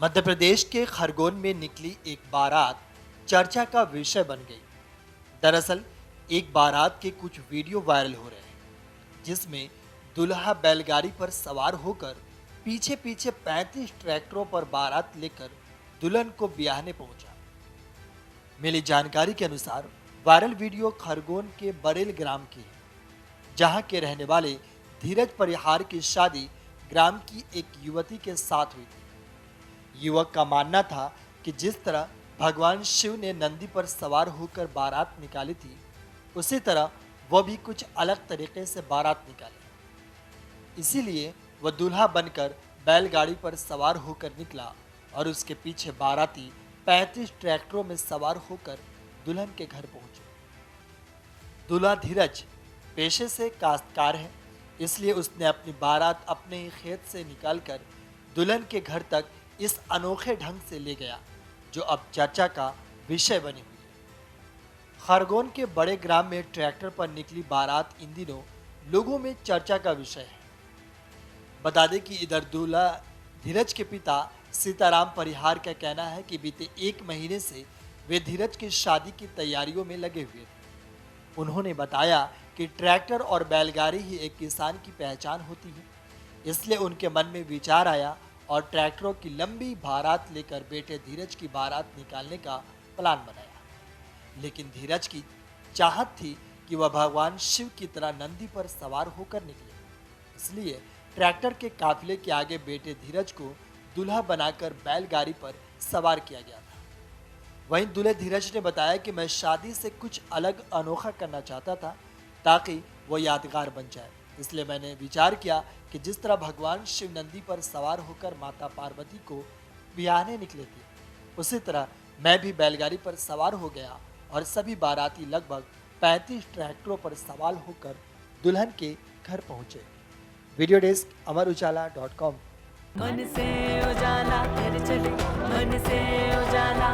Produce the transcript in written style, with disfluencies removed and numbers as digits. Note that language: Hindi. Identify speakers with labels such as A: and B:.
A: मध्य प्रदेश के खरगोन में निकली एक बारात चर्चा का विषय बन गई। दरअसल एक बारात के कुछ वीडियो वायरल हो रहे हैं जिसमें दुल्हा बैलगाड़ी पर सवार होकर पीछे पीछे 35 ट्रैक्टरों पर बारात लेकर दुल्हन को ब्याहने पहुंचा। मिली जानकारी के अनुसार वायरल वीडियो खरगोन के बरेल ग्राम की है, जहां के रहने वाले धीरज परिहार की शादी ग्राम की एक युवती के साथ हुई थी। युवक का मानना था कि जिस तरह भगवान शिव ने नंदी पर सवार होकर बारात निकाली थी, उसी तरह वह भी कुछ अलग तरीके से बारात निकाले। इसीलिए वह दूल्हा बनकर बैलगाड़ी पर सवार होकर निकला और उसके पीछे बाराती 35 ट्रैक्टरों में सवार होकर दुल्हन के घर पहुंचे। दूल्हा धीरज पेशे से काश्तकार है, इसलिए उसने अपनी बारात अपने ही खेत से निकालकर दुल्हन के घर तक इस अनोखे ढंग से ले गया, जो अब चर्चा का विषय बनी हुई है। खरगोन के बड़े ग्राम में ट्रैक्टर पर निकली बारात इन दिनों लोगों में चर्चा का विषय है। बता दें कि इधर दूल्हा धीरज के पिता सीताराम परिहार का कहना है कि बीते 1 महीने से वे धीरज की शादी की तैयारियों में लगे हुए थे। उन्होंने बताया कि ट्रैक्टर और बैलगाड़ी ही एक किसान की पहचान होती है, इसलिए उनके मन में विचार आया और ट्रैक्टरों की लंबी बारात लेकर बेटे धीरज की बारात निकालने का प्लान बनाया। लेकिन धीरज की चाहत थी कि वह भगवान शिव की तरह नंदी पर सवार होकर निकले, इसलिए ट्रैक्टर के काफिले के आगे बेटे धीरज को दूल्हा बनाकर बैलगाड़ी पर सवार किया गया था। वहीं दूल्हे धीरज ने बताया कि मैं शादी से कुछ अलग अनोखा करना चाहता था ताकि वो यादगार बन जाए, इसलिए मैंने विचार किया कि जिस तरह भगवान शिव नंदी पर सवार होकर माता पार्वती को ब्याहने निकले थे, उसी तरह मैं भी बैलगाड़ी पर सवार हो गया और सभी बाराती लगभग 35 ट्रैक्टरों पर सवार होकर दुल्हन के घर पहुंचे। वीडियो डेस्क अमर उजाला.com।
B: मन से उजाला कर चले, मन से उजाला